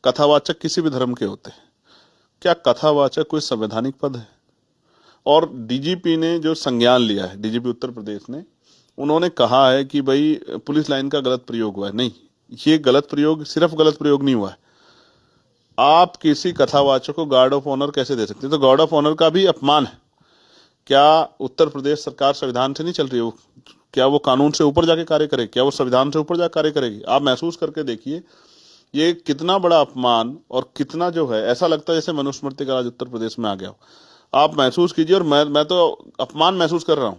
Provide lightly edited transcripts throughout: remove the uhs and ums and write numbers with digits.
कथावाचक किसी भी धर्म के होते हैं, क्या कथावाचक कोई संवैधानिक पद है? और डीजीपी ने जो संज्ञान लिया है, डीजीपी उत्तर प्रदेश ने, उन्होंने कहा है कि भाई पुलिस लाइन का गलत प्रयोग हुआ है। नहीं, ये गलत प्रयोग सिर्फ गलत प्रयोग नहीं हुआ है। आप किसी कथावाचक को गार्ड ऑफ ऑनर कैसे दे सकते हैं? तो गार्ड ऑफ ऑनर का भी अपमान है। क्या उत्तर प्रदेश सरकार संविधान से नहीं चल रही है? क्या वो कानून से ऊपर जाके कार्य करेगी? क्या वो संविधान से ऊपर जाकर कार्य करेगी? आप महसूस करके देखिए, ये कितना बड़ा अपमान और कितना जो है, ऐसा लगता है जैसे मनुस्मृति का राज उत्तर प्रदेश में आ गया हो। आप महसूस कीजिए। और मैं तो अपमान महसूस कर रहा हूं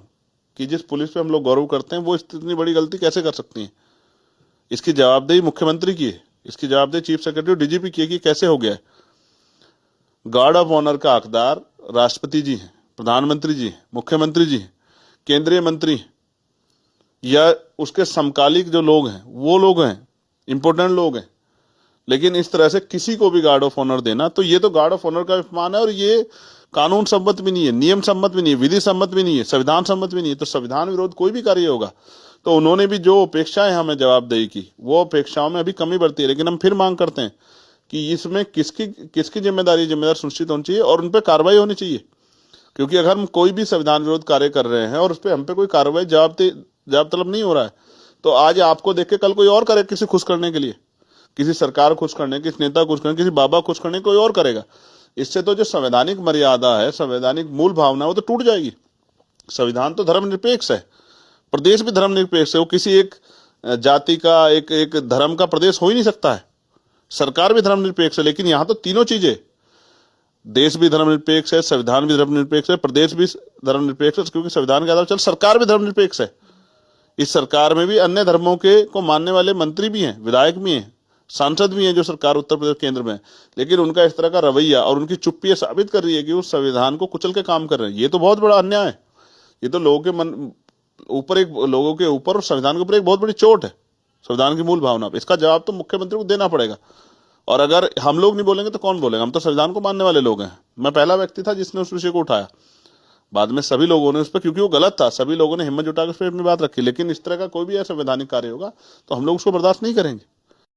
कि जिस पुलिस पे हम लोग गौरव करते हैं, वो इतनी बड़ी गलती कैसे कर सकती है। इसकी जवाबदेही मुख्यमंत्री की है, इसकी जवाबदेही चीफ सेक्रेटरी और डीजीपी की है कि कैसे हो गया है। गार्ड ऑफ ऑनर का हकदार राष्ट्रपति जी हैं, प्रधानमंत्री जी हैं, मुख्यमंत्री जी हैं, केंद्रीय मंत्री हैं, या उसके समकालिक जो लोग हैं वो लोग हैं, इंपोर्टेंट लोग हैं। लेकिन इस तरह से किसी को भी गार्ड ऑफ ऑनर देना, तो ये तो गार्ड ऑफ ऑनर का अपमान है। और ये कानून सम्मत भी नहीं है, नियम सम्मत भी नहीं है, विधि सम्मत भी नहीं है, संविधान सम्मत भी नहीं है। तो संविधान विरोध कोई भी कार्य होगा। तो उन्होंने भी जो अपेक्षाएं हमें जवाबदेही की, वो अपेक्षाओं में अभी कमी बढ़ती है। लेकिन हम फिर मांग करते हैं कि इसमें किसकी जिम्मेदारी सुनिश्चित होनी चाहिए और उन पर कार्रवाई होनी चाहिए। क्योंकि अगर हम कोई भी संविधान विरोध कार्य कर रहे हैं और उस पर हम पे कोई कार्रवाई जवाब तलब नहीं हो रहा है, तो आज आपको देख के कल कोई और करे, किसी खुश करने के लिए, किसी सरकार खुश करने, किसी नेता खुश करने, किसी बाबा खुश करने, कोई और करेगा। इससे तो जो संवैधानिक मर्यादा है, संवैधानिक मूल भावना, वो तो टूट जाएगी। संविधान तो धर्मनिरपेक्ष है, प्रदेश भी धर्मनिरपेक्ष है। वो किसी एक जाति का, एक धर्म का प्रदेश हो ही नहीं सकता है। सरकार भी धर्मनिरपेक्ष है। लेकिन यहां तो तीनों चीजें, देश भी धर्मनिरपेक्ष है, संविधान भी धर्मनिरपेक्ष है, प्रदेश भी धर्मनिरपेक्ष है, क्योंकि संविधान के आधार पर सरकार भी धर्मनिरपेक्ष है। इस सरकार में भी अन्य धर्मों के को मानने वाले मंत्री भी हैं, विधायक भी हैं, सांसद भी हैं जो सरकार उत्तर प्रदेश केंद्र में है। लेकिन उनका इस तरह का रवैया और उनकी चुप्पी साबित कर रही है कि वो संविधान को कुचल के काम कर रहे हैं। ये तो बहुत बड़ा अन्याय है। ये तो लोगों के ऊपर और संविधान के ऊपर एक बहुत बड़ी चोट है, संविधान की मूल भावना पर। इसका जवाब तो मुख्यमंत्री को देना पड़ेगा। और अगर हम लोग नहीं बोलेंगे तो कौन बोलेगा? हम तो संविधान को मानने वाले लोग हैं। मैं पहला व्यक्ति था जिसने उस विषय को उठाया। बाद में सभी लोगों ने उस पर, क्योंकि वो गलत था, सभी लोगों ने हिम्मत जुटाकर उस पर अपनी बात रखी। लेकिन इस तरह का कोई भी असंवैधानिक कार्य होगा तो हम लोग उसको बर्दाश्त नहीं करेंगे।